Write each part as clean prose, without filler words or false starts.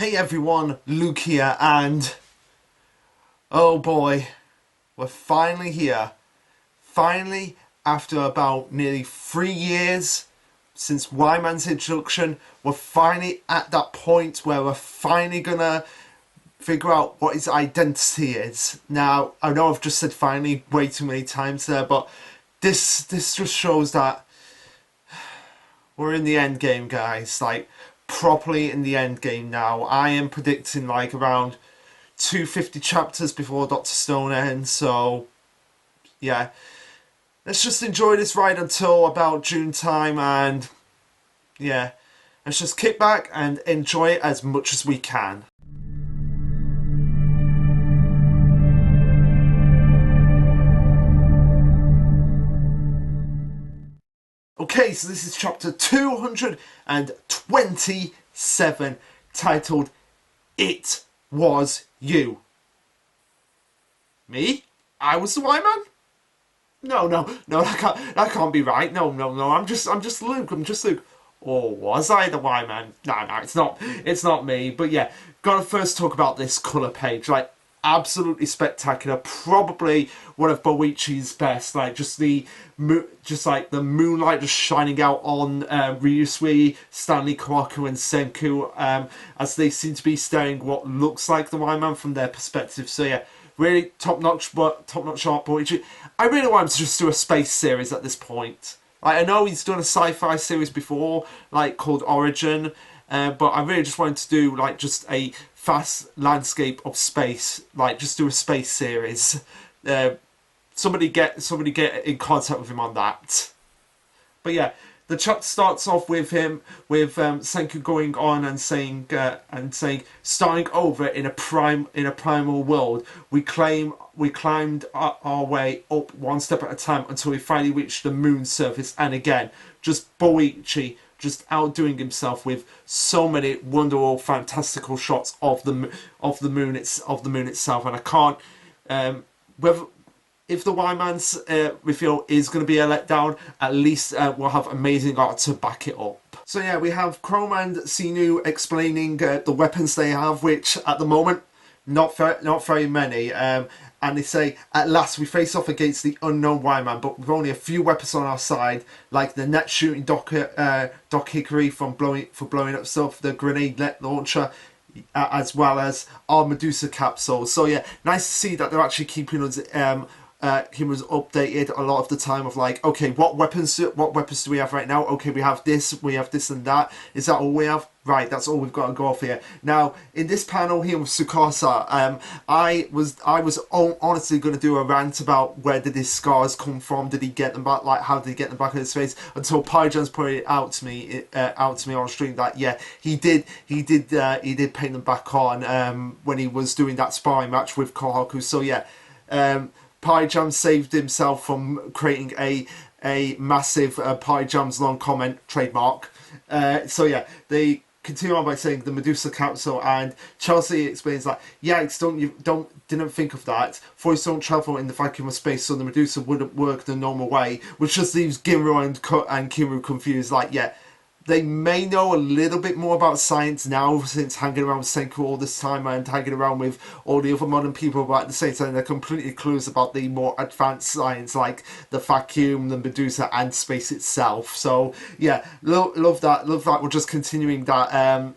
Hey everyone, Luke here, and oh boy, we're finally here. Finally, after about nearly 3 years since Whyman's introduction, we're finally at that point where we're finally gonna figure out what his identity is. Now, I know I've just said finally way too many times there, but this just shows that we're in the end game, guys. Like, properly in the end game now. I am predicting like around 250 chapters before Dr. Stone ends, so yeah. Let's just enjoy this ride until about June time, and yeah, let's just kick back and enjoy it as much as we can. Okay, so this is chapter 227, titled It Was You. Me? I was the Whyman? No, that can't be right. No, I'm just Luke. I'm just Luke. Or was I the Whyman? No, it's not me. But yeah, gotta first talk about this colour page. Like, absolutely spectacular. Probably one of Boichi's best. Like, just like the moonlight just shining out on Ryusui, Stanley, Kawaku, and Senku, as they seem to be staring what looks like the Whyman from their perspective. So yeah, really top-notch art, Boichi. I really want him to just do a space series at this point. Like, I know he's done a sci-fi series before, like called Origin, but I really just wanted to do like just a vast landscape of space, like just do a space series. Somebody get in contact with him on that. But yeah, the chapter starts off with him with Senku going on and saying starting over in a primal world. We climbed our way up one step at a time until we finally reached the moon's surface, and again, just Boichi just outdoing himself with so many wonderful, fantastical shots of the moon itself. And I can't whether if the Whyman's reveal is going to be a letdown, at least we'll have amazing art to back it up. So yeah, we have Chrome and Sinu explaining the weapons they have, which at the moment not very many. And they say, at last we face off against the unknown Whyman, but with only a few weapons on our side, like the net shooting Doc Hickory for blowing up stuff, the grenade net launcher, as well as our Medusa capsule. So yeah, nice to see that they're actually keeping us him was updated a lot of the time of like, okay, what weapons do we have right now? Okay, we have this and that. Is that all we have? Right, that's all we've got to go off here. Now, in this panel here with Tsukasa, I was honestly going to do a rant about where did his scars come from? Did he get them back? Like, how did he get them back in his face? Until Paijan's pointed out to me on stream that yeah, he did paint them back on when he was doing that sparring match with Kohaku. So yeah. Pie saved himself from creating a massive Pie long comment trademark. So yeah, they continue on by saying the Medusa capsule, and Chelsea explains that yikes, didn't think of that. Voice don't travel in the vacuum of space, so the Medusa wouldn't work the normal way, which just leaves Ginro and Kimu confused. Like, yeah, they may know a little bit more about science now since hanging around with Senku all this time and hanging around with all the other modern people, but at the same time they're completely clueless about the more advanced science like the vacuum, the Medusa, and space itself. So yeah, love that. We're just continuing that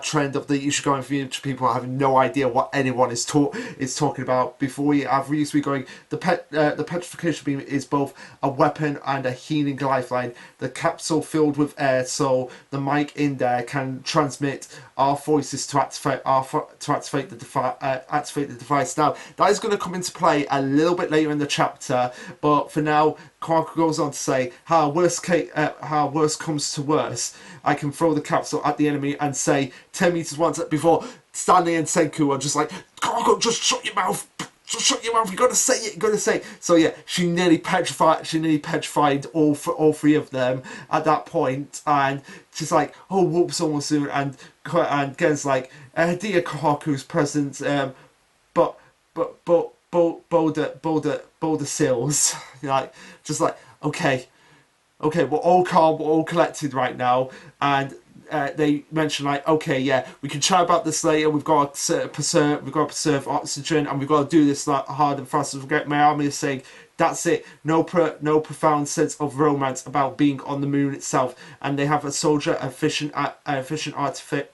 trend of the Ichigo future people having no idea what anyone is talking about. Before we have Ryusui going, the petrification beam is both a weapon and a healing lifeline. The capsule filled with air, so the mic in there can transmit our voices to activate the device. Now that is going to come into play a little bit later in the chapter, but for now, Kawaku goes on to say, how worst comes to worst, I can throw the capsule at the enemy and say 10 meters once before Stanley and Senku are just like, Kawaku, just shut your mouth. Just shut your mouth. You gotta say it. You gotta say it. So yeah, she nearly petrified all three of them at that point, and she's like, "Oh, whoops, almost soon." And Gen's like, "Dear Kawaku's presence, but Boulder Sills." Like, just like, okay, we're all calm, we're all collected right now, and they mention like, okay, yeah, we can chat about this later. We've got to preserve oxygen, and we've got to do this like hard and fast. My army is saying that's it. No profound sense of romance about being on the moon itself. And they have a soldier, efficient artificer,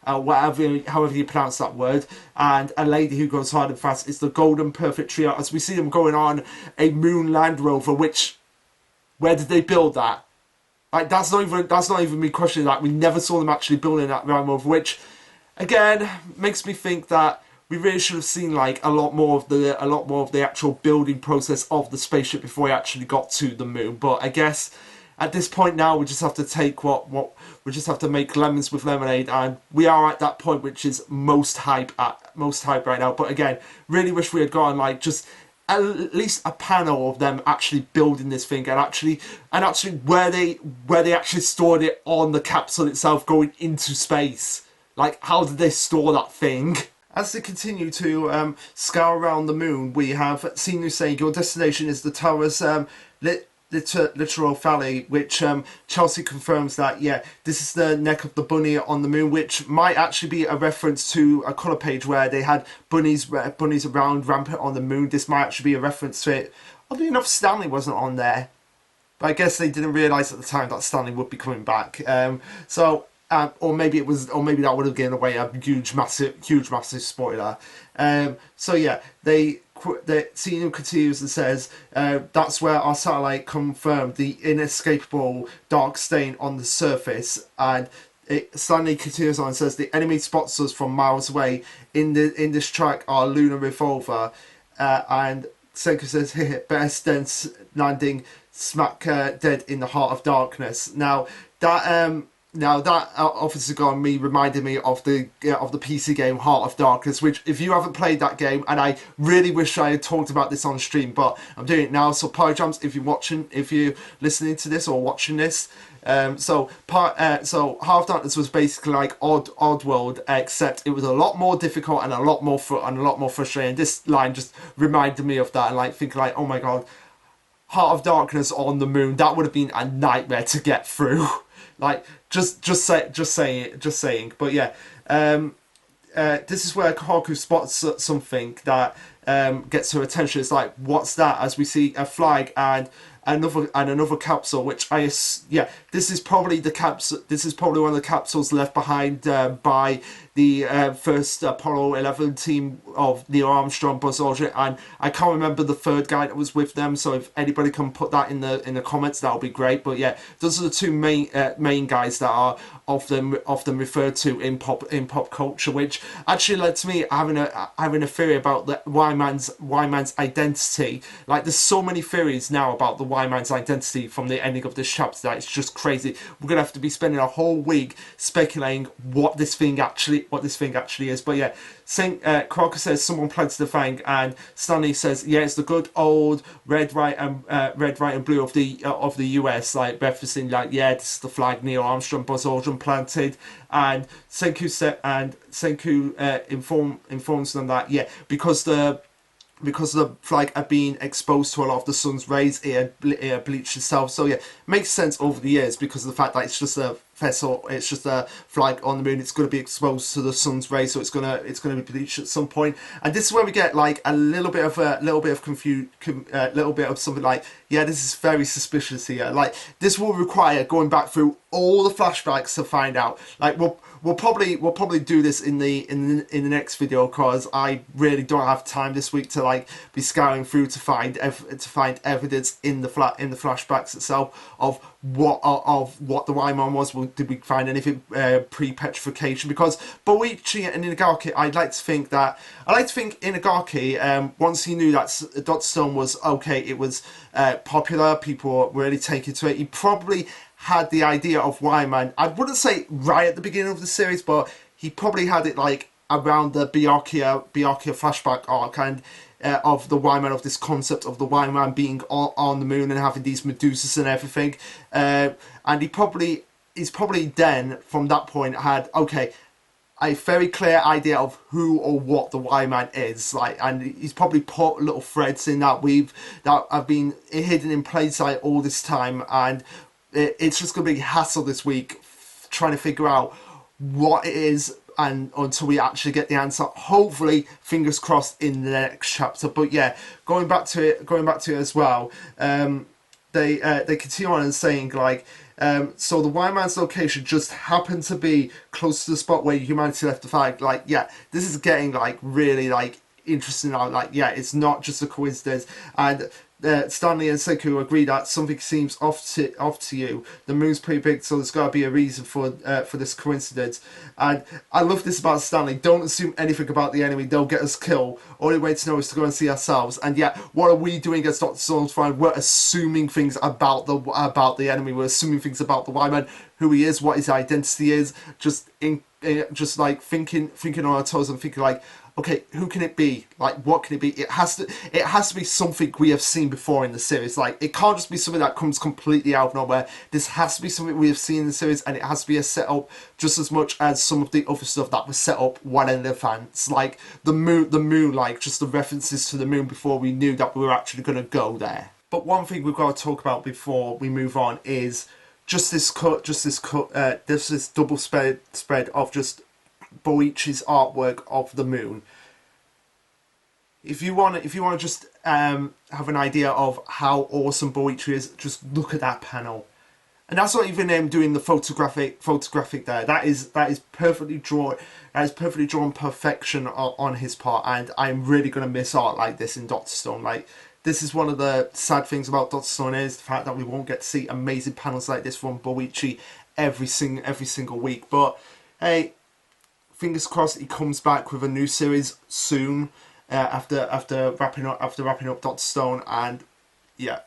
however you pronounce that word, and a lady who goes hard and fast. It's the golden perfect trio as we see them going on a moon Land Rover. Which, where did they build that? Like, that's not even me questioning that. We never saw them actually building that Land Rover, which again makes me think that we really should have seen like a lot more of the actual building process of the spaceship before we actually got to the moon. But I guess at this point now we just have to take what we just have to make lemons with lemonade, and we are at that point which is most hype right now. But again, really wish we had gotten like just at least a panel of them actually building this thing, and actually where they actually stored it on the capsule itself going into space. Like, how did they store that thing? As they continue to scour around the moon, we have seen you say your destination is the tower's literal valley, which Chelsea confirms that, yeah, this is the neck of the bunny on the moon, which might actually be a reference to a colour page where they had bunnies around rampant on the moon. This might actually be a reference to it. Oddly enough, Stanley wasn't on there, but I guess they didn't realise at the time that Stanley would be coming back. Or maybe that would have given away a huge massive spoiler. So yeah, the scene continues and says, that's where our satellite confirmed the inescapable dark stain on the surface. And Stanley continues on and says, the enemy spots us from miles away. In this track, our lunar revolver. And Senku says, best dense landing smack dead in the heart of darkness. Now that Officer Gone me reminded me of the PC game Heart of Darkness, which if you haven't played that game, and I really wish I had talked about this on stream, but I'm doing it now. So Pyjams, if you're listening to this or watching this, so Heart of Darkness was basically like Oddworld, except it was a lot more difficult and a lot more frustrating. This line just reminded me of that, and like thinking like, oh my god, Heart of Darkness on the moon, that would have been a nightmare to get through. Like, just saying. But yeah, this is where Kahaku spots something that gets her attention. It's like, what's that? As we see a flag and another capsule, which this is probably the capsule. This is probably one of the capsules left behind by the first Apollo 11 team of Neil Armstrong, Buzz Aldrin, and I can't remember the third guy that was with them. So if anybody can put that in the comments, that would be great. But yeah, those are the two main guys that are often referred to in pop culture, which actually led to me having a theory about the Whyman's identity. Like, there's so many theories now about the Whyman's identity from the ending of this chapter that it's just crazy. We're gonna have to be spending a whole week speculating what this thing actually is. But yeah, Crocker says someone planted the thing, and Stanley says, yeah, it's the good old red, white, and blue of the US, like referencing like, yeah, this is the flag Neil Armstrong, Buzz Aldrin planted. And Senku informs them that, yeah, because the flag had been exposed to a lot of the sun's rays, it had bleached itself. So yeah, makes sense over the years because of the fact that it's just a vessel, it's just a flag on the moon. It's going to be exposed to the sun's rays, so it's going to be bleached at some point. And this is where we get like a little bit of something like, yeah, this is very suspicious here. Like, this will require going back through all the flashbacks to find out. Like, we'll probably do this in the next video, because I really don't have time this week to like be scouring through to find evidence in the flashbacks itself of what the Whyman was. Did we find anything pre-petrification? Because Boichi and Inagaki, I'd like to think Inagaki, once he knew that Dr. Stone was okay, it was popular, people were really taking to it, he probably had the idea of Whyman, I wouldn't say right at the beginning of the series, but he probably had it like around the Byakuya flashback arc, and of the Whyman, of this concept of the Whyman being on the moon and having these Medusas and everything. And he's probably then, from that point, had, okay, a very clear idea of who or what the Whyman is, like, and he's probably put little threads in that have been hidden in plain sight all this time, and it's just going to be hassle this week trying to figure out what it is, and until we actually get the answer, hopefully, fingers crossed, in the next chapter. But yeah, going back to it as well, they continue on and saying like, so the Whyman's location just happened to be close to the spot where humanity left the flag. Like, yeah, this is getting like really like interesting now. Like, yeah, it's not just a coincidence. And Stanley and Senku agree that something seems off to you. The moon's pretty big, so there's got to be a reason for this coincidence. And I love this about Stanley. Don't assume anything about the enemy. They'll get us killed. Only way to know is to go and see ourselves. And yet, what are we doing as Dr. Stone's friend? We're assuming things about the enemy. We're assuming things about the Whyman, who he is, what his identity is. Just like thinking on our toes and thinking like, okay, who can it be? Like, what can it be? It has to be something we have seen before in the series. Like, it can't just be something that comes completely out of nowhere. This has to be something we have seen in the series, and it has to be a setup just as much as some of the other stuff that was set up well in advance. Like the moon, like just the references to the moon before we knew that we were actually going to go there. But one thing we've got to talk about before we move on is just this double spread of just Boichi's artwork of the moon. If you want to just have an idea of how awesome Boichi is, just look at that panel. And that's not even him doing the photographic there. That is perfectly drawn. That is perfectly drawn perfection on his part. And I'm really gonna miss art like this in Dr. Stone. Like, this is one of the sad things about Dr. Stone is the fact that we won't get to see amazing panels like this from Boichi every single week. But hey, fingers crossed he comes back with a new series soon after wrapping up Dr. Stone. And yeah,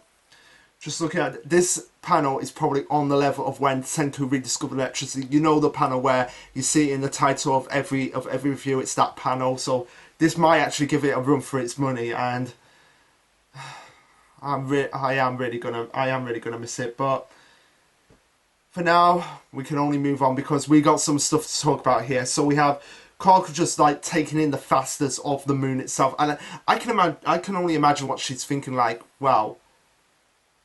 just looking at this panel is probably on the level of when Senku rediscovered electricity. You know, the panel where you see in the title of every review, it's that panel. So this might actually give it a run for its money, and I am really gonna miss it. But for now, we can only move on because we got some stuff to talk about here. So we have Karka just like taking in the fastness of the moon itself, and I can only imagine what she's thinking. Like, well,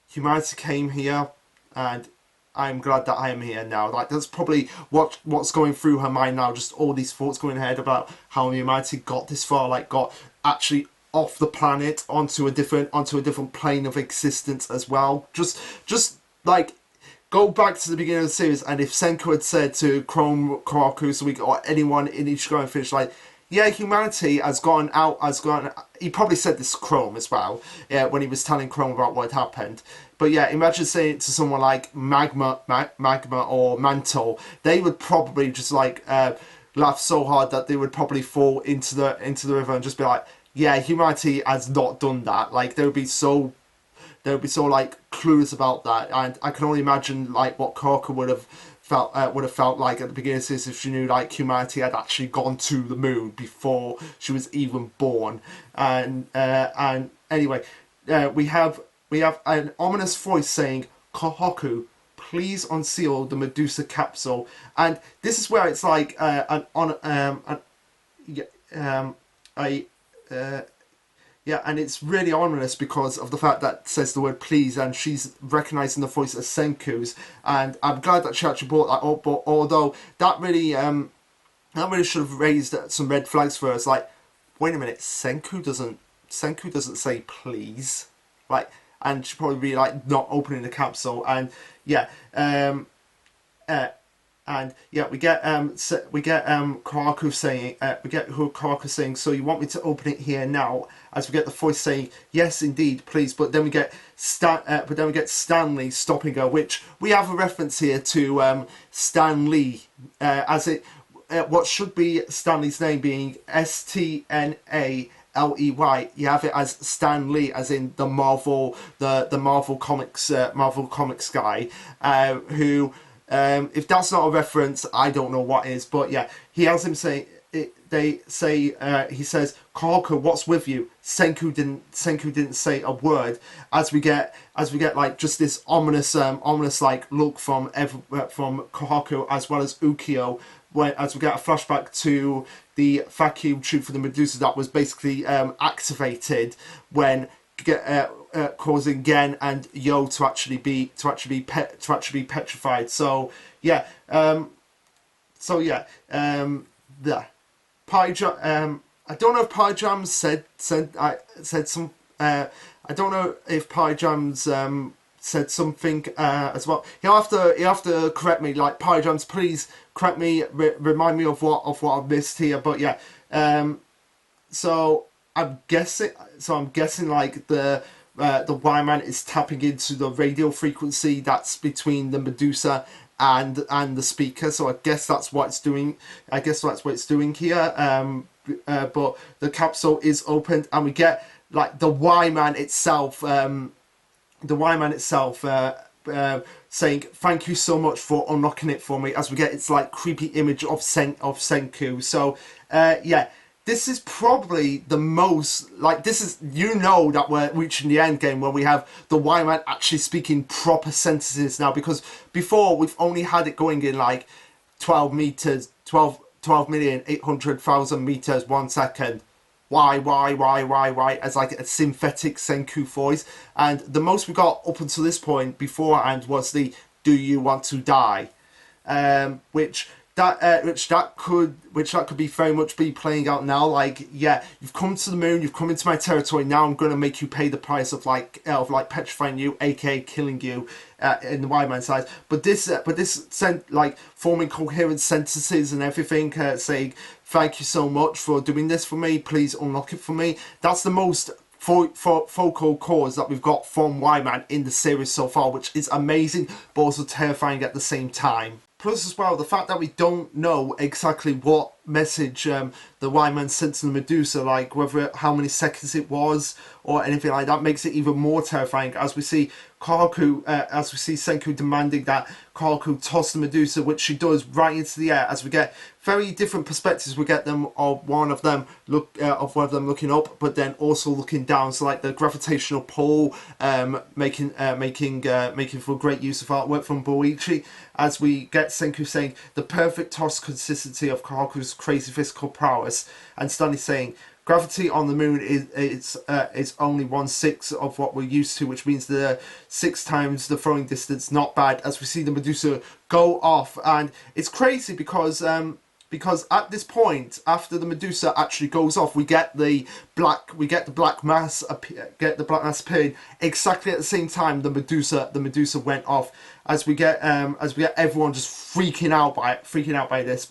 humanity came here, and I'm glad that I am here now. Like, that's probably what's going through her mind now. Just all these thoughts going ahead about how humanity got this far, like got actually off the planet onto a different plane of existence as well. Just like, go back to the beginning of the series, and if Senku had said to Chrome, Karaku, or anyone in Ichigo and Fish, like, yeah, humanity has gone. He probably said this to Chrome as well, yeah, when he was telling Chrome about what had happened. But yeah, imagine saying it to someone like Magma or Mantle. They would probably just like laugh so hard that they would probably fall into the river and just be like, yeah, humanity has not done that. Like, they would be so like clueless about that. And I can only imagine like what Korka would have felt like at the beginning of this if she knew like humanity had actually gone to the moon before she was even born. And anyway, we have an ominous voice saying, "Kohoku, please unseal the Medusa capsule." And this is where it's like yeah, and it's really ominous because of the fact that it says the word please, and she's recognising the voice as Senku's. And I'm glad that she actually brought that up, but although that really should have raised some red flags for us. Like, wait a minute, Senku doesn't say please, like, and she'd probably be like not opening the capsule. And yeah, and yeah, we get Karaku saying, "So you want me to open it here now?" As we get the voice saying, "Yes, indeed, please." But then we get Stanley stopping her, which we have a reference here to Stan Lee, as it what should be Stanley's name being Stnaley. You have it as Stan Lee, as in the Marvel Comics guy, who. If that's not a reference, I don't know what is. But yeah, he has him say it. He says, "Karka, what's with you?" Senku didn't say a word. As we get like just this ominous like look from Kohaku as well as Ukyo, as we get a flashback to the vacuum tube for the Medusa that was basically activated when get causing Gen and Yo to actually be petrified. So yeah, the I don't know if Pie Jams said some. I don't know if Pie Jams said something as well. He'll have to correct me. Like, Pie Jams, please correct me. Remind me of what I've missed here. But yeah, so I'm guessing. Like the Whyman is tapping into the radio frequency that's between the Medusa and the speaker. So I guess that's what it's doing. I guess that's what it's doing here. But the capsule is opened, and we get like the Whyman itself. Saying thank you so much for unlocking it for me, as we get its like creepy image of Senku. So yeah, this is probably the most like, this is, you know, that we're reaching the end game where we have the Whyman actually speaking proper sentences now, because before we've only had it going in like 12 meters 12,800,000 meters 1 second. Why, as like a synthetic Senku voice. And the most we got up until this point beforehand was the "Do you want to die?" Which that could be very much be playing out now. Like, yeah, you've come to the moon, you've come into my territory. Now I'm gonna make you pay the price of like petrifying you, aka killing you, in the Whyman side. But this like forming coherent sentences and everything, saying thank you so much for doing this for me. Please unlock it for me. That's the most focal cause that we've got from Whyman in the series so far, which is amazing but also terrifying at the same time. Plus as well, the fact that we don't know exactly what message the Whyman sent to the Medusa, like how many seconds it was or anything like that, makes it even more terrifying, as we see Senku demanding that Kaku toss the Medusa, which she does right into the air, as we get very different perspectives. We get them of one of them looking up, but then also looking down. So like the gravitational pull, making for great use of artwork from Boichi, as we get Senku saying the perfect toss consistency of Kaku's crazy physical prowess, and Stanley saying gravity on the moon is only 1/6 of what we're used to, which means the 6 times the throwing distance. Not bad. As we see the Medusa go off, and it's crazy because at this point, after the Medusa actually goes off, we get the black mass appearing exactly at the same time the Medusa went off. As we get everyone just freaking out by this,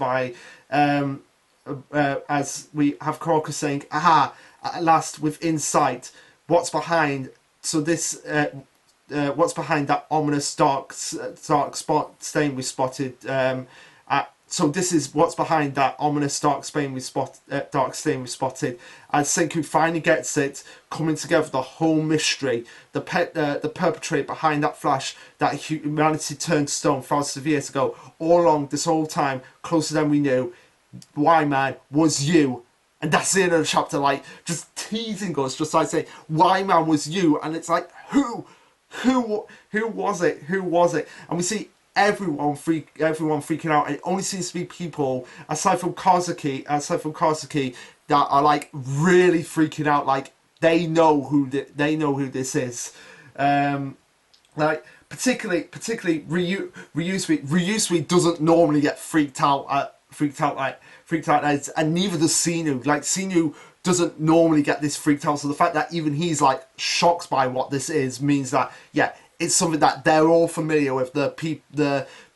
as we have Kaku saying, "Aha! At last, within sight. What's behind? So this, what's behind that ominous dark spot stain we spotted? So this is what's behind that ominous dark stain we spotted. As Senku finally gets it, coming together, the whole mystery, the perpetrator behind that flash that humanity turned stone thousands of years ago, all along this whole time, closer than we knew. Whyman was you." And that's the end of the chapter, like just teasing us, just like saying Whyman was you, and it's like who was it? And we see everyone freaking out, and it only seems to be people aside from Kazuki that are like really freaking out, like they know who this is. Like particularly Ryusui doesn't normally get freaked out as, and neither does Sinu. Like, Sinu doesn't normally get this freaked out, so the fact that even he's like shocked by what this is means that, yeah, it's something that they're all familiar with. The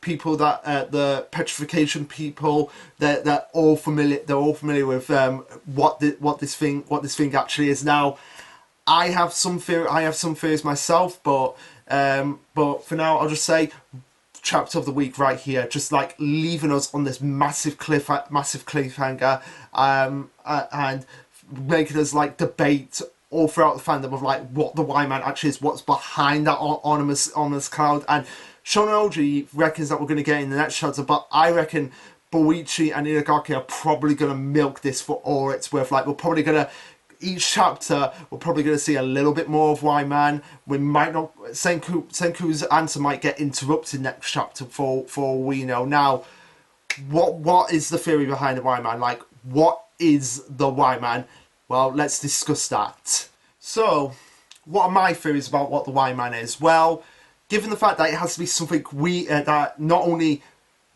people that the petrification people, they're all familiar with what this thing actually is. Now, I have some theories myself, but for now I'll just say chapter of the week right here, just like leaving us on this massive cliffhanger, and making us like debate all throughout the fandom of like what the Whyman actually is, what's behind that ominous cloud. And Shonoji reckons that we're going to get in the next chapter, but I reckon Boichi and Inagaki are probably going to milk this for all it's worth. Like, each chapter, we're probably going to see a little bit more of Whyman. We might not. Senku's answer might get interrupted next chapter for all we know. Now, what is the theory behind the Whyman? Like, what is the Whyman? Well, let's discuss that. So, what are my theories about what the Whyman is? Well, given the fact that it has to be something that not only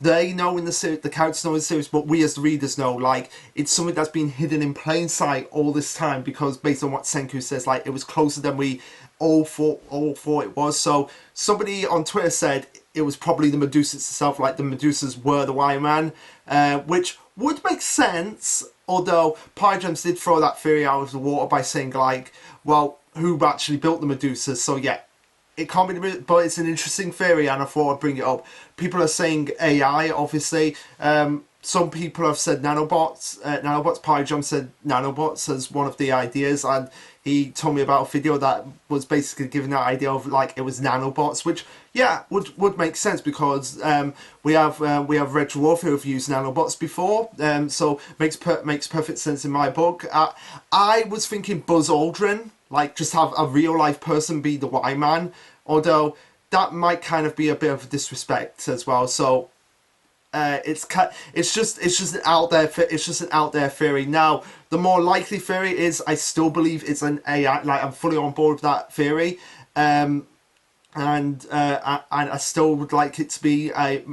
they know in the series, the characters know in the series, but we as the readers know, like, it's something that's been hidden in plain sight all this time, because based on what Senku says, like, it was closer than we all thought it was. So somebody on Twitter said it was probably the Medusas itself, like the Medusas were the Whyman, which would make sense, although Pyjams did throw that theory out of the water by saying, like, well, who actually built the Medusas? So yeah, it can't be, but it's an interesting theory, and I thought I'd bring it up. People are saying AI, obviously. Some people have said nanobots. Pyjam said nanobots as one of the ideas, and he told me about a video that was basically giving that idea of, like, it was nanobots, which, yeah, would make sense, because we have Red Dwarf who have used nanobots before, so makes perfect sense in my book. I was thinking Buzz Aldrin, like, just have a real life person be the Whyman, although that might kind of be a bit of a disrespect as well. So it's just an out there theory. Now, the more likely theory is, I still believe it's an AI. Like, I'm fully on board with that theory, and I still would like it to be a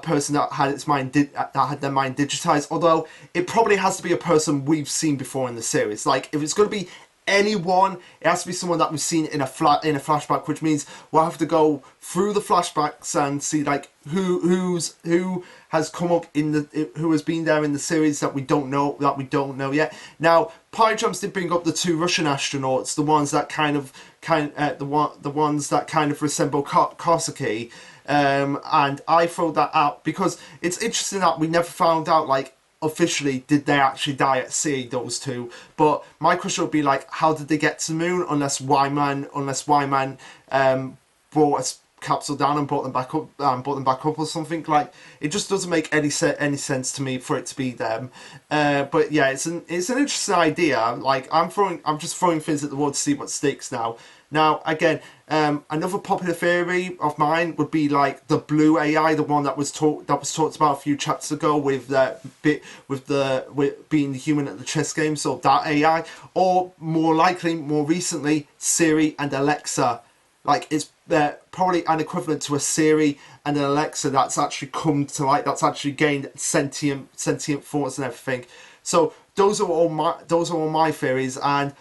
person that had their mind digitized. Although it probably has to be a person we've seen before in the series. Like, if it's going to be anyone, it has to be someone that we've seen in a flashback, which means we'll have to go through the flashbacks and see, like, who has come up who has been there in the series that we don't know yet. Now, Pyjams did bring up the 2 Russian astronauts, the ones that the ones that kind of resemble Kosaki, and I throw that out because it's interesting that we never found out, like, officially, did they actually die at sea, those 2? But my question would be, like, how did they get to the moon, unless Whyman brought a capsule down and brought them back up or something? Like, it just doesn't make any sense to me for it to be them. But yeah, it's an interesting idea. Like, I'm just throwing things at the wall to see what sticks now. Now, again, another popular theory of mine would be, like, the blue AI, the one that was talked about a few chapters ago, with being the human at the chess game. So that AI, or more likely, more recently, Siri and Alexa. Like, it's probably an equivalent to a Siri and an Alexa that's actually come to light, that's actually gained sentient thoughts and everything. So those are all my theories, and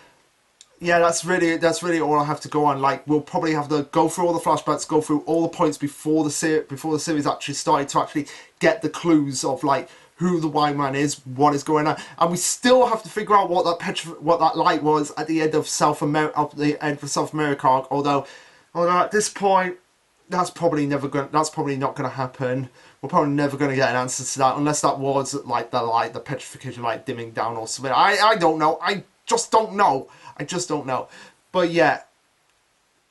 yeah, that's really all I have to go on. Like, we'll probably have to go through all the flashbacks, go through all the points before the series actually started, to actually get the clues of, like, who the Whyman is, what is going on, and we still have to figure out what that light was at the end of South America arc. Although at this point, that's probably not going to happen. We're probably never going to get an answer to that, unless that was, like, the petrification light dimming down or something. I don't know. I just don't know. But yeah,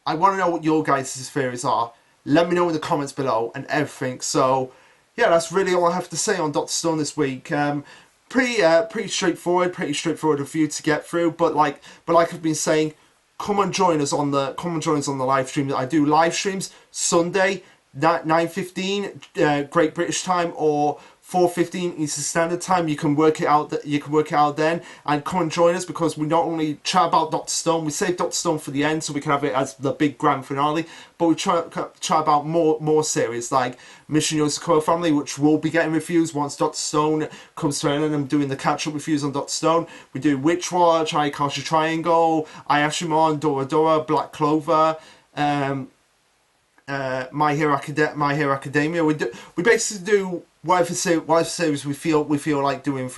I want to know what your guys' theories are. Let me know in the comments below and everything. So yeah, that's really all I have to say on Dr. Stone this week. Pretty straightforward review to get through. But like I've been saying, come and join us on the live stream. I do live streams Sunday, 9:15 Great British Time, or 4:15 Eastern Standard Time. You can work it out then, and come and join us, because we not only chat about Dr. Stone, we save Dr. Stone for the end so we can have it as the big grand finale, but we chat about more series like Mission Yosuko Family, which will be getting reviews once Dr. Stone comes to an end. I'm doing the catch-up reviews on Dr. Stone. We do Witch Watch, Ayakashi Triangle, Ayashimon, Dora Dora, Black Clover, My Hero Academia. We basically do whatever series we feel like doing,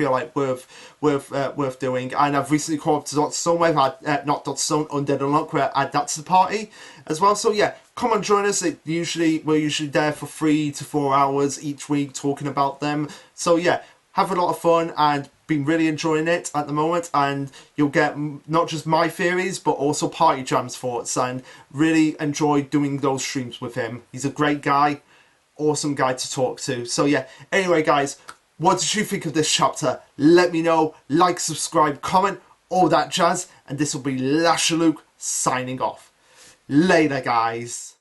worth doing. And I've recently called up to Dr. Stone, where I've had not Dr. Stone, Undead Unlock, where I add that to the party as well. So yeah, come and join us. We're usually there for 3 to 4 hours each week talking about them. So yeah, have a lot of fun, and been really enjoying it at the moment, and you'll get not just my theories but also Party Jam's thoughts, and really enjoy doing those streams with him. He's a great guy, awesome guy to talk to. So yeah, anyway guys, what did you think of this chapter? Let me know. Like, subscribe, comment, all that jazz, and this will be Lasherluke signing off. Later guys.